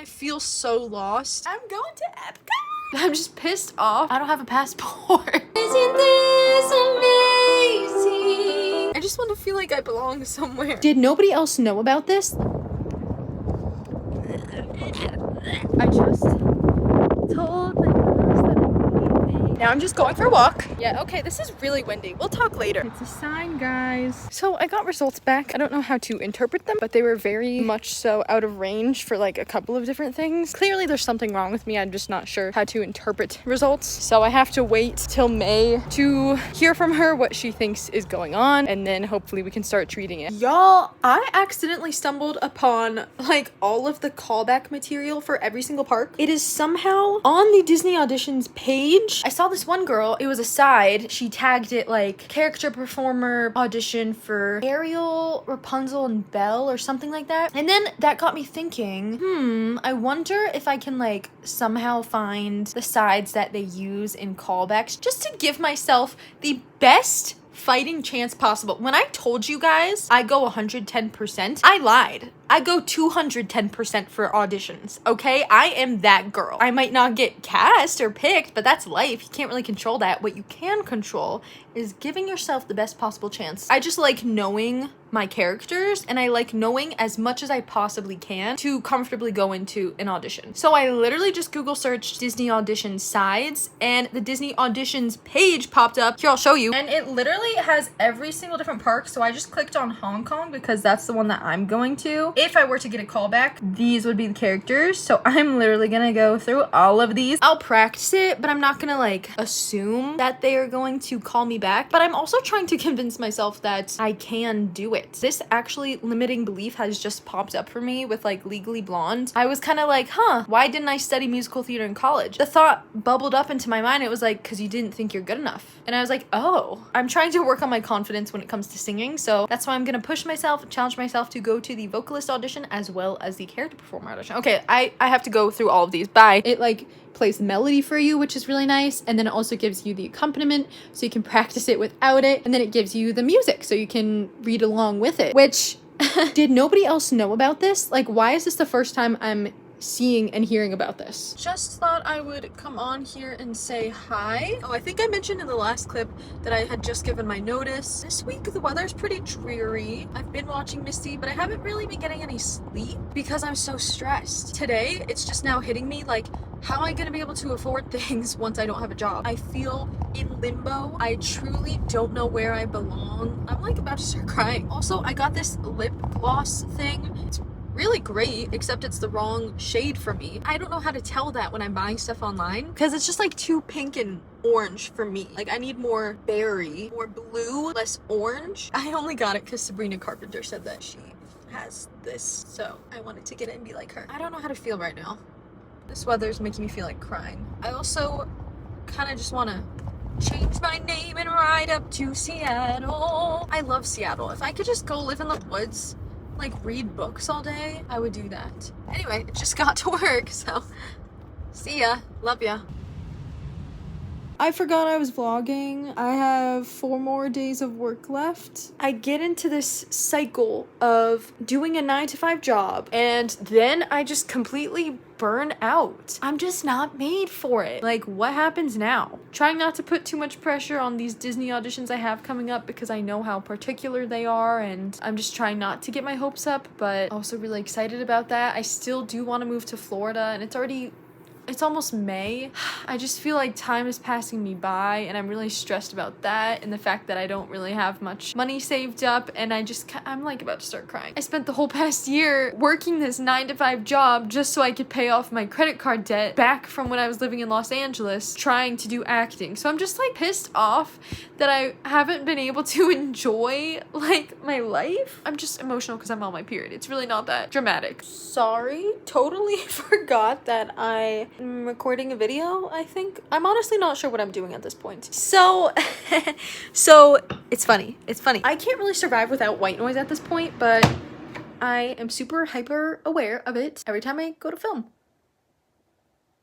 I feel so lost. I'm going to Epcot. I'm just pissed off. I don't have a passport. Isn't this amazing? I just want to feel like I belong somewhere. Did nobody else know about this? I just told my boss that I'm leaving. Now I'm just going for a walk. Yeah, okay, this is really windy. We'll talk later. It's a sign, guys. So I got results back. I don't know how to interpret them, but they were very much so out of range for like a couple of different things. Clearly there's something wrong with me. I'm just not sure how to interpret results. So I have to wait till May to hear from her what she thinks is going on, and then hopefully we can start treating it. Y'all, I accidentally stumbled upon like all of the callback material for every single park. It is somehow on the Disney Auditions page. I saw this one girl, it was a side, she tagged it like character performer audition for Ariel, Rapunzel, and Belle or something like that. And then that got me thinking, I wonder if I can like somehow find the sides that they use in callbacks just to give myself the best fighting chance possible. When I told you guys I go 110%, I lied. I go 210% for auditions, okay? I am that girl. I might not get cast or picked, but that's life. You can't really control that. What you can control is giving yourself the best possible chance. I just like knowing my characters, and I like knowing as much as I possibly can to comfortably go into an audition. So I literally just Google searched Disney Auditions sides, and the Disney Auditions page popped up. Here, I'll show you. And it literally has every single different park, so I just clicked on Hong Kong because that's the one that I'm going to. If I were to get a callback, these would be the characters. So I'm literally gonna go through all of these. I'll practice it, but I'm not gonna like assume that they are going to call me back. But I'm also trying to convince myself that I can do it. This actually limiting belief has just popped up for me with like Legally Blonde. I was kind of like, why didn't I study musical theater in college? The thought bubbled up into my mind. It was like, because you didn't think you're good enough. And I was like, oh, I'm trying to work on my confidence when it comes to singing. So that's why I'm gonna push myself, challenge myself to go to the vocalist audition as well as the character performer audition. Okay, I have to go through all of these. Bye. It like plays the melody for you, which is really nice, and then it also gives you the accompaniment so you can practice it without it, and then it gives you the music so you can read along with it, which did nobody else know about this? Like, why is this the first time I'm seeing and hearing about this? Just thought I would come on here and say hi. Oh, I think I mentioned in the last clip that I had just given my notice. This week the weather's pretty dreary. I've been watching Misty, but I haven't really been getting any sleep because I'm so stressed. Today, it's just now hitting me like, how am I gonna be able to afford things once I don't have a job? I feel in limbo. I truly don't know where I belong. I'm like about to start crying. Also, I got this lip gloss thing. It's really great, except it's the wrong shade for me. I don't know how to tell that when I'm buying stuff online because it's just like too pink and orange for me. Like I need more berry, more blue, less orange. I only got it because Sabrina Carpenter said that she has this, so I wanted to get it and be like her. I don't know how to feel right now. This weather's making me feel like crying. I also kind of just want to change my name and ride up to Seattle. I love Seattle. If I could just go live in the woods, like read books all day, I would do that. Anyway, it just got to work, so see ya. Love ya. I forgot I was vlogging. I have 4 more days of work left. I get into this cycle of doing a 9-to-5 job, and then I just completely burn out. I'm just not made for it. Like, what happens now? Trying not to put too much pressure on these Disney auditions I have coming up because I know how particular they are, and I'm just trying not to get my hopes up, but also really excited about that. I still do want to move to Florida, and it's almost May. I just feel like time is passing me by, and I'm really stressed about that and the fact that I don't really have much money saved up, and I'm like about to start crying. I spent the whole past year working this 9-to-5 job just so I could pay off my credit card debt back from when I was living in Los Angeles trying to do acting. So I'm just like pissed off that I haven't been able to enjoy like my life. I'm just emotional because I'm on my period. It's really not that dramatic. Sorry, totally forgot that I'm recording a video, I think. I'm honestly not sure what I'm doing at this point. So it's funny. I can't really survive without white noise at this point, but I am super hyper aware of it every time I go to film.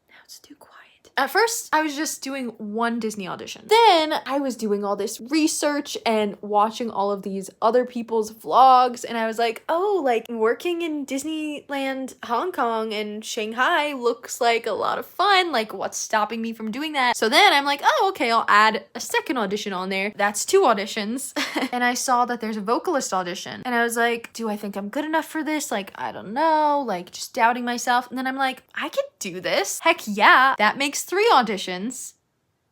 Now it's too quiet. it. At first, I was just doing one Disney audition. Then I was doing all this research and watching all of these other people's vlogs, and I was like, oh, like working in Disneyland, Hong Kong and Shanghai looks like a lot of fun. Like, what's stopping me from doing that? So then I'm like, oh, okay, I'll add a second audition on there. That's 2 auditions. And I saw that there's a vocalist audition. And I was like, do I think I'm good enough for this? Like, I don't know, like just doubting myself. And then I'm like, I could do this. Heck yeah. That makes 3 auditions.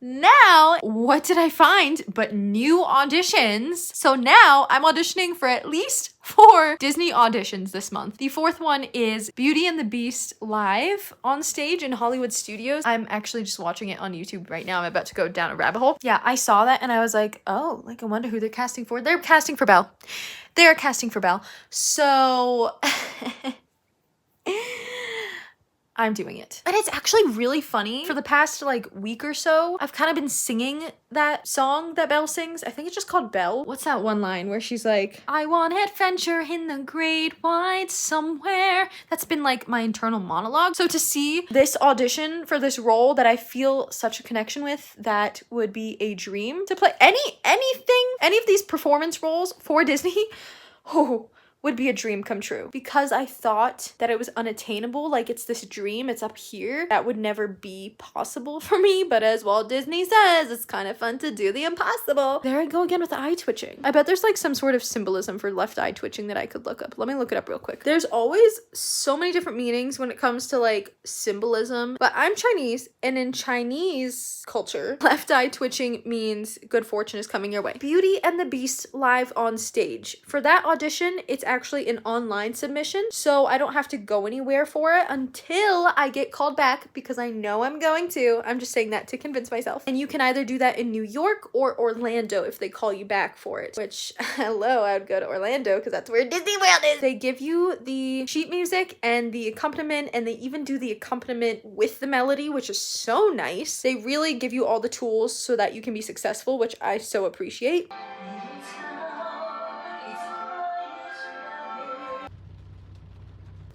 Now, what did I find but new auditions? So now I'm auditioning for at least 4 Disney auditions this month. The 4th one is Beauty and the Beast live on stage in Hollywood Studios. I'm actually just watching it on YouTube right now. I'm about to go down a rabbit hole. Yeah, I saw that and I was like, oh, like I wonder who they're casting for. They're casting for Belle. They're casting for Belle. So I'm doing it. And it's actually really funny. For the past like week or so, I've kind of been singing that song that Belle sings. I think it's just called Belle. What's that one line where she's like, I want adventure in the great wide somewhere. That's been like my internal monologue. So to see this audition for this role that I feel such a connection with, that would be a dream to play any of these performance roles for Disney. Oh, would be a dream come true, because I thought that it was unattainable. Like, it's this dream, it's up here, that would never be possible for me. But as Walt Disney says, it's kind of fun to do the impossible. There I go again with the eye twitching. I bet there's like some sort of symbolism for left eye twitching that I could look up. Let me look it up real quick. There's always so many different meanings when it comes to like symbolism, but I'm Chinese, and in Chinese culture, left eye twitching means good fortune is coming your way. Beauty and the Beast live on stage. For that audition, it's actually an online submission, so I don't have to go anywhere for it until I get called back, because I know I'm going to. I'm just saying that to convince myself. And you can either do that in New York or Orlando if they call you back for it, which, hello, I would go to Orlando because that's where Disney World is. They give you the sheet music and the accompaniment, and they even do the accompaniment with the melody, which is so nice. They really give you all the tools so that you can be successful, which I so appreciate.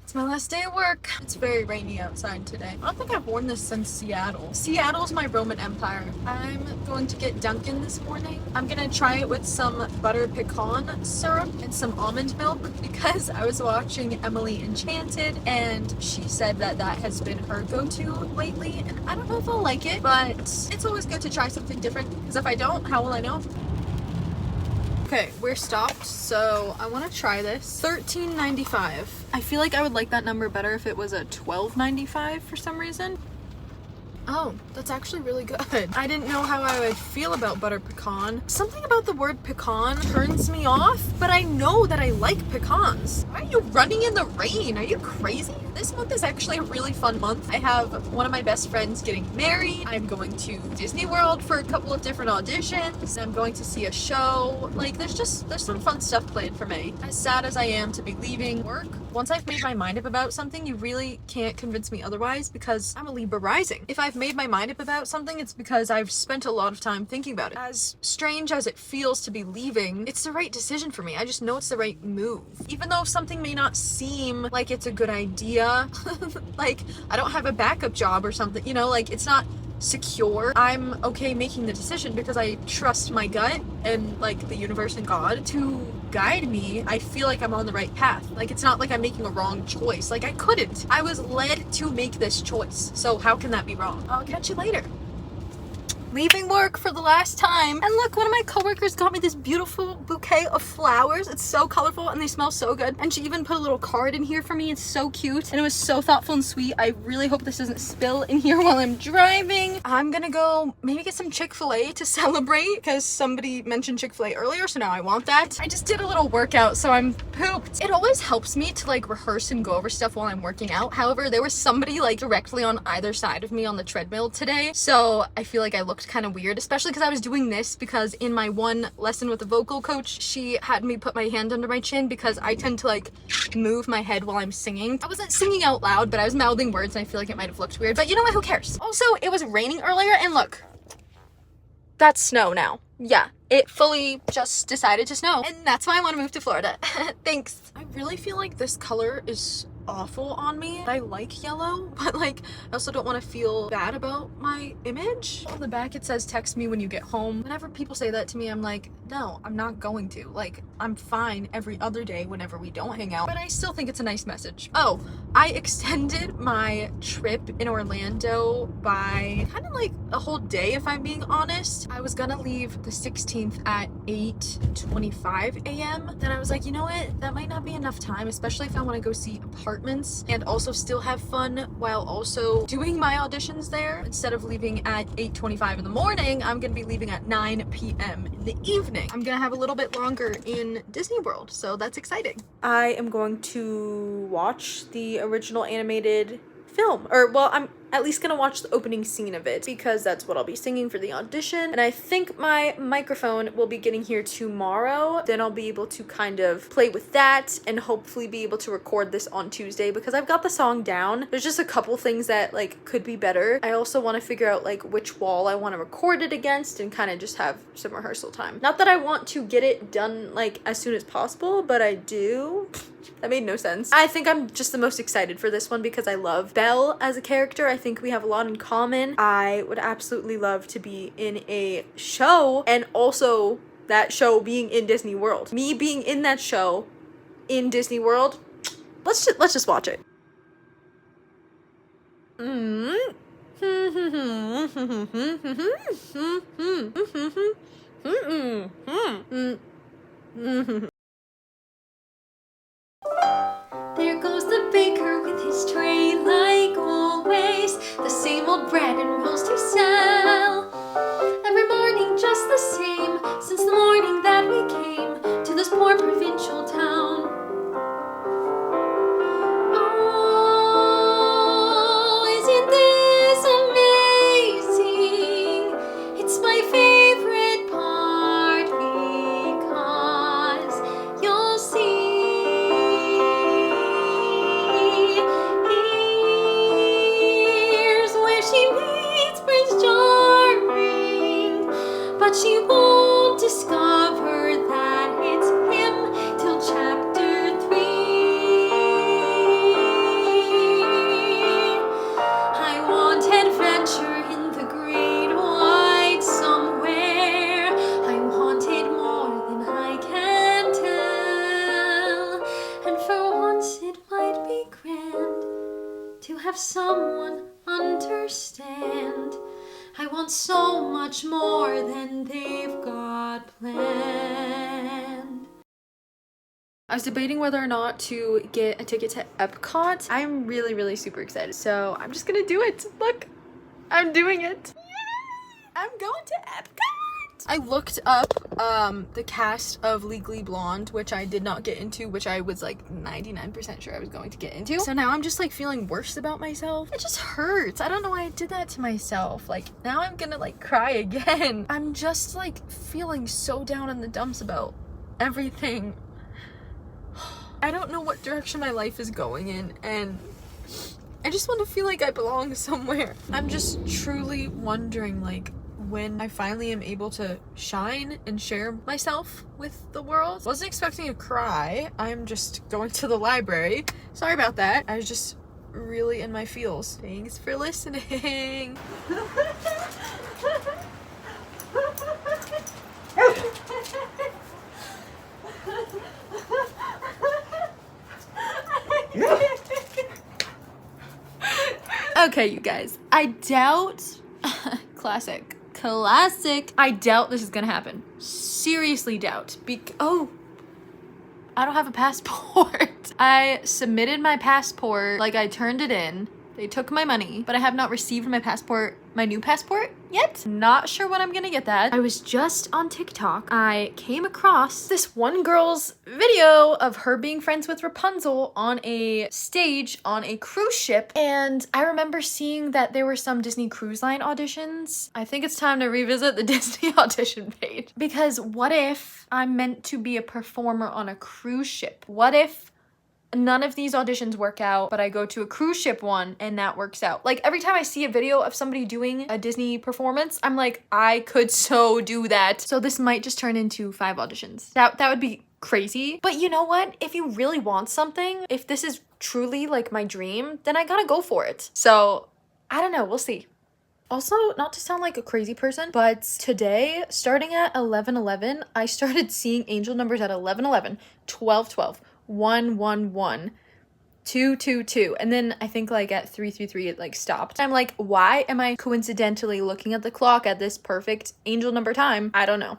It's my last day at work. It's very rainy outside today. I don't think I've worn this since Seattle. Seattle's my Roman Empire. I'm going to get Dunkin' this morning. I'm gonna try it with some butter pecan syrup and some almond milk, because I was watching Emily Enchanted and she said that that has been her go-to lately, and I don't know if I'll like it, but it's always good to try something different, because if I don't, how will I know? Okay, we're stopped, so I want to try this. $13.95. I feel like I would like that number better if it was a $12.95 for some reason. Oh, that's actually really good. I didn't know how I would feel about butter pecan. Something about the word pecan turns me off, but I know that I like pecans. Why are you running in the rain? Are you crazy? This month is actually a really fun month. I have one of my best friends getting married. I'm going to Disney World for a couple of different auditions. I'm going to see a show. Like, there's some fun stuff planned for me. As sad as I am to be leaving work, once I've made my mind up about something, you really can't convince me otherwise, because I'm a Libra rising. If I've made my mind up about something, it's because I've spent a lot of time thinking about it. As strange as it feels to be leaving, it's the right decision for me. I just know it's the right move. Even though something may not seem like it's a good idea, like I don't have a backup job or something, you know, like it's not secure. I'm okay making the decision because I trust my gut and like the universe and God to guide me. I feel like I'm on the right path. Like, it's not like I'm making a wrong choice. Like, I couldn't. I was led to make this choice. So how can that be wrong? I'll catch you later. Leaving work for the last time, and look, one of my coworkers got me this beautiful bouquet of flowers. It's so colorful and they smell so good, and she even put a little card in here for me. It's so cute and it was so thoughtful and sweet. I really hope this doesn't spill in here while I'm driving. I'm gonna go maybe get some Chick-fil-A to celebrate, because somebody mentioned Chick-fil-A earlier, so now I want that. I just did a little workout, so I'm pooped. It always helps me to like rehearse and go over stuff while I'm working out. However, there was somebody like directly on either side of me on the treadmill today, so I feel like I looked kind of weird, especially because I was doing this because in my one lesson with the vocal coach, she had me put my hand under my chin because I tend to like move my head while I'm singing. I wasn't singing out loud, but I was mouthing words and I feel like it might have looked weird, but you know what, who cares? Also, it was raining earlier and look, that's snow now. Yeah, it fully just decided to snow, and that's why I want to move to Florida. Thanks. I really feel like this color is awful on me. I like yellow, but like I also don't want to feel bad about my image. On the back it says text me when you get home. Whenever people say that to me, I'm like, no, I'm not going to. Like, I'm fine every other day whenever we don't hang out, but I still think it's a nice message. Oh, I extended my trip in Orlando by kind of like a whole day, if I'm being honest. I was gonna leave the 16th at 8:25 a.m. Then I was like, you know what? That might not be enough time, especially if I want to go see apartments and also still have fun while also doing my auditions there. Instead of leaving at 8:25 in the morning, I'm gonna be leaving at 9 p.m. in the evening. I'm gonna have a little bit longer in Disney World, so that's exciting. I am going to watch the original animated film, or well, I'm at least gonna watch the opening scene of it because that's what I'll be singing for the audition. And I think my microphone will be getting here tomorrow. Then I'll be able to kind of play with that and hopefully be able to record this on Tuesday because I've got the song down. There's just a couple things that like could be better. I also want to figure out like which wall I want to record it against and kind of just have some rehearsal time. Not that I want to get it done like as soon as possible, but I do. That made no sense. I think I'm just the most excited for this one because I love Belle as a character. I think we have a lot in common. I would absolutely love to be in a show and also that show being in Disney World. Me being in that show in Disney World. Let's just watch it. There goes the baker with his tray like always. The same old bread and rolls to sell. Every morning just the same, since the morning that we came to this poor provincial town. Oh, isn't this amazing? It's my favorite part because you'll see. But she won't discover that it's him till chapter 3. I want adventure in the great wide somewhere. I want it more than I can tell. And for once it might be grand to have someone understand. I want so much more than they've got planned. I was debating whether or not to get a ticket to Epcot. I'm really super excited. So I'm just gonna do it. Look, I'm doing it. Yay! I'm going to Epcot. I looked up the cast of Legally Blonde, which I did not get into, which I was like 99% sure I was going to get into. So now I'm just like feeling worse about myself. It just hurts. I don't know why I did that to myself. Like now I'm gonna like cry again. I'm just like feeling so down in the dumps about everything. I don't know what direction my life is going in, and I just want to feel like I belong somewhere. I'm just truly wondering like when I finally am able to shine and share myself with the world. Wasn't expecting to cry. I'm just going to the library. Sorry about that. I was just really in my feels. Thanks for listening. Okay, you guys. I doubt classic. I doubt this is gonna happen. Seriously doubt. Oh, I don't have a passport. I submitted my passport, like I turned it in. They took my money, but I have not received my passport, my new passport yet. Not sure when I'm gonna get that. I was just on TikTok. I came across this one girl's video of her being friends with Rapunzel on a stage on a cruise ship. And I remember seeing that there were some Disney Cruise Line auditions. I think it's time to revisit the Disney audition page. Because what if I'm meant to be a performer on a cruise ship? What if none of these auditions work out, but I go to a cruise ship one and that works out? Like every time I see a video of somebody doing a Disney performance, I'm like, I could so do that. So this might just turn into 5 auditions. That would be crazy. But you know what? If you really want something, if this is truly like my dream, then I gotta go for it. So I don't know, we'll see. Also, not to sound like a crazy person, but today, starting at 11:11, I started seeing angel numbers at 11:11, 12:12, 1:11, 2:22, and then I think like at 3:33 it like stopped. I'm like, why am I coincidentally looking at the clock at this perfect angel number time? I don't know.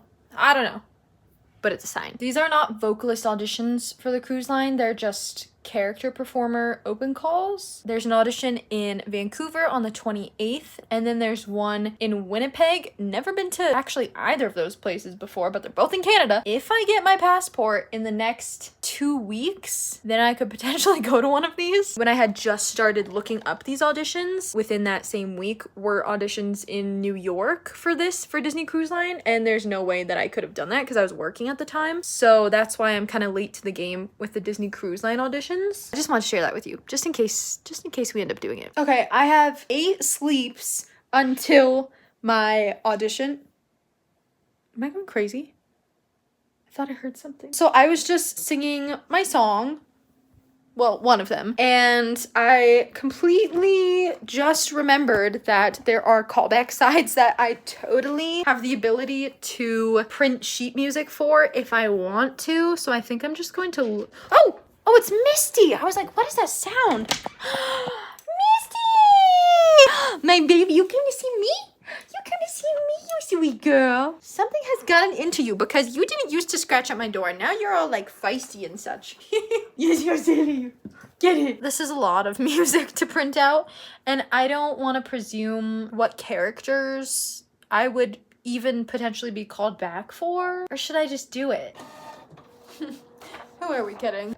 But it's a sign. These are not vocalist auditions for the cruise line. They're just character performer open calls. There's an audition in Vancouver on the 28th, and then there's one in Winnipeg. Never been to actually either of those places before, but they're both in Canada. If I get my passport in the next 2 weeks, then I could potentially go to one of these. When I had just started looking up these auditions, within that same week were auditions in New York for Disney Cruise Line, and there's no way that I could have done that because I was working at the time. So that's why I'm kind of late to the game with the Disney Cruise Line auditions. I just want to share that with you, just in case we end up doing it. Okay, I have 8 sleeps until my audition. Am I going crazy? I thought I heard something. So I was just singing my song, well, one of them, and I completely just remembered that there are callback sides that I totally have the ability to print sheet music for if I want to. So I think I'm just going to... Oh, it's Misty! I was like, what is that sound? Misty! My baby, you came to see me? You came to see me, you sweet girl. Something has gotten into you because you didn't used to scratch at my door. Now you're all like feisty and such. Yes, you're silly. Get it. This is a lot of music to print out, and I don't want to presume what characters I would even potentially be called back for. Or should I just do it? Who are we kidding?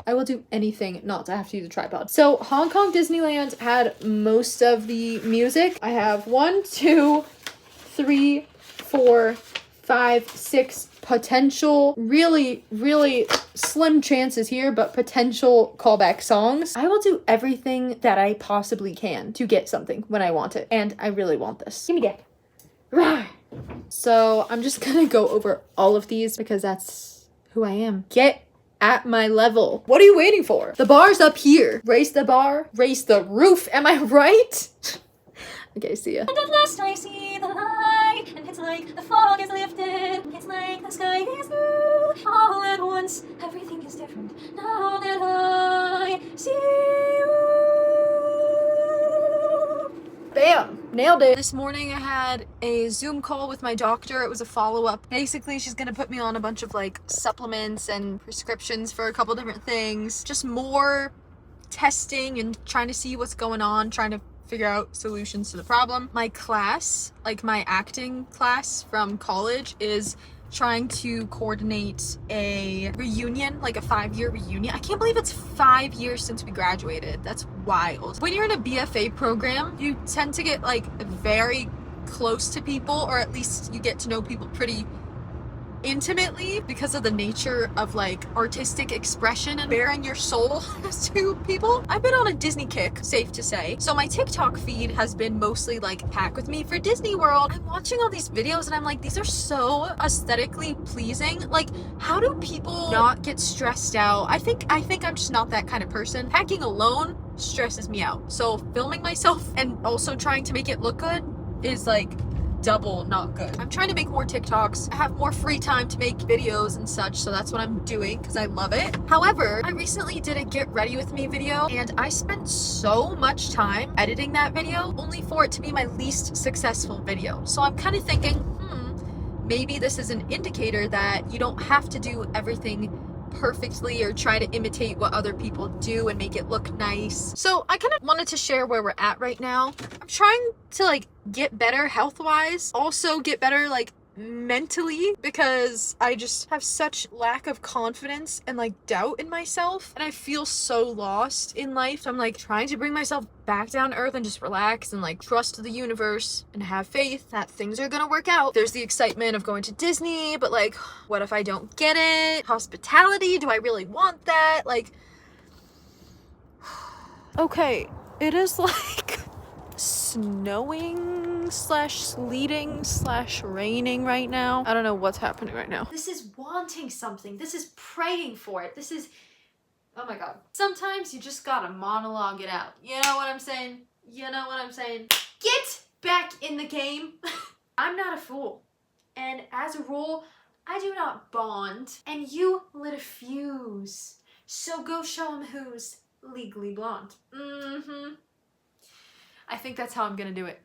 I will do anything not to have to use a tripod. So Hong Kong Disneyland had most of the music. I have 1, 2, 3, 4, 5, 6 potential, really slim chances here, but potential callback songs. I will do everything that I possibly can to get something when I want it. And I really want this. Give me that. Rah! So I'm just gonna go over all of these because that's who I am. Get at my level. What are you waiting for? The bar's up here. Raise the bar, raise the roof. Am I right? Okay, see ya. And at last I see the light, and it's like the fog is lifted, it's like the sky is blue. All at once, everything is different now that I see you. Bam! Nailed it. This morning I had a Zoom call with my doctor. It was a follow-up. Basically, she's gonna put me on a bunch of like supplements and prescriptions for a couple different things. Just more testing and trying to see what's going on, trying to figure out solutions to the problem. My class, like my acting class from college, is trying to coordinate a reunion, like a 5-year reunion. I can't believe it's 5 years since we graduated. That's wild. When you're in a BFA program, you tend to get like very close to people, or at least you get to know people pretty intimately because of the nature of like artistic expression and bearing your soul to people. I've been on a Disney kick, safe to say. So my TikTok feed has been mostly like pack with me for Disney World. I'm watching all these videos and I'm like, these are so aesthetically pleasing. Like, how do people not get stressed out? I think I'm just not that kind of person. Packing alone stresses me out. So filming myself and also trying to make it look good is like double not good. I'm trying to make more TikToks. I have more free time to make videos and such, so that's what I'm doing because I love it. However, I recently did a get ready with me video and I spent so much time editing that video only for it to be my least successful video. So I'm kind of thinking, maybe this is an indicator that you don't have to do everything perfectly or try to imitate what other people do and make it look nice. So I kind of wanted to share where we're at right now. I'm trying to like get better health-wise, also get better like mentally, because I just have such lack of confidence and like doubt in myself, and I feel so lost in life. So I'm like trying to bring myself back down to earth and just relax and like trust the universe and have faith that things are gonna work out. There's the excitement of going to Disney, but like, what if I don't get it? Hospitality, do I really want that? Like, okay, it is like snowing slash sleeting slash raining right now. I don't know what's happening right now. This is wanting something. This is praying for it. This is, oh my God. Sometimes you just gotta monologue it out. You know what I'm saying? You know what I'm saying? Get back in the game. I'm not a fool. And as a rule, I do not bond. And you lit a fuse. So go show him who's legally blonde. I think that's how I'm gonna do it.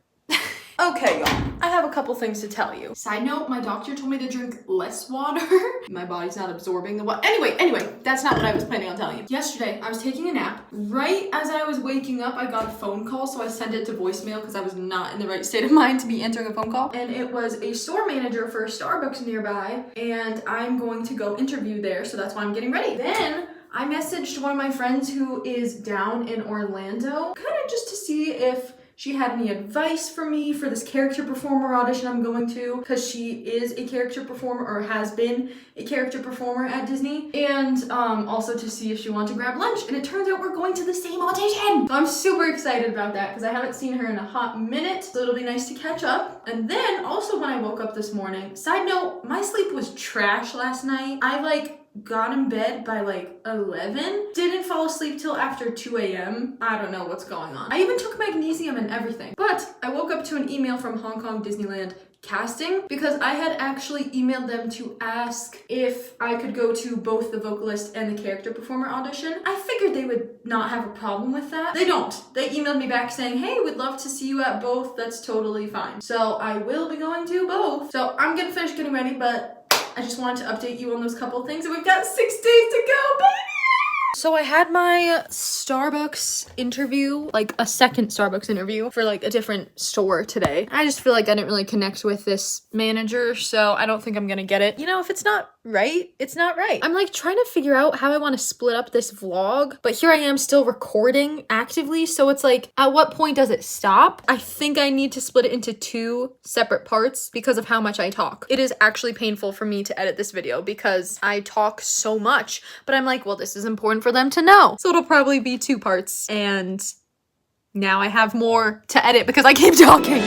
Okay, y'all, I have a couple things to tell you. Side note, my doctor told me to drink less water. My body's not absorbing the water. Anyway, that's not what I was planning on telling you. Yesterday, I was taking a nap. Right as I was waking up, I got a phone call, so I sent it to voicemail because I was not in the right state of mind to be answering a phone call. And it was a store manager for a Starbucks nearby, and I'm going to go interview there, so that's why I'm getting ready. Then I messaged one of my friends who is down in Orlando, kind of just to see if she had any advice for me for this character performer audition I'm going to, because she is a character performer, or has been a character performer at Disney, and also to see if she wanted to grab lunch. And it turns out we're going to the same audition. So I'm super excited about that because I haven't seen her in a hot minute, so it'll be nice to catch up. And then also when I woke up this morning, side note, my sleep was trash last night. I got in bed by 11, didn't fall asleep till after 2 a.m. I don't know what's going on. I even took magnesium and everything. But I woke up to an email from Hong Kong Disneyland casting because I had actually emailed them to ask if I could go to both the vocalist and the character performer audition. I figured they would not have a problem with that. They don't. They emailed me back saying, hey, we'd love to see you at both. That's totally fine. So I will be going to both. So I'm gonna finish getting ready, but I just wanted to update you on those couple things, and we've got 6 days to go, baby! So I had my Starbucks interview, a second Starbucks interview for a different store today. I just feel like I didn't really connect with this manager, so I don't think I'm gonna get it. You know, if it's not right, it's not right. I'm trying to figure out how I want to split up this vlog, but here I am still recording actively, so it's at what point does it stop? I think I need to split it into 2 separate parts because of how much I talk. It is actually painful for me to edit this video because I talk so much, but I'm well, this is important for them to know. So it'll probably be 2 parts, and now I have more to edit because I keep talking.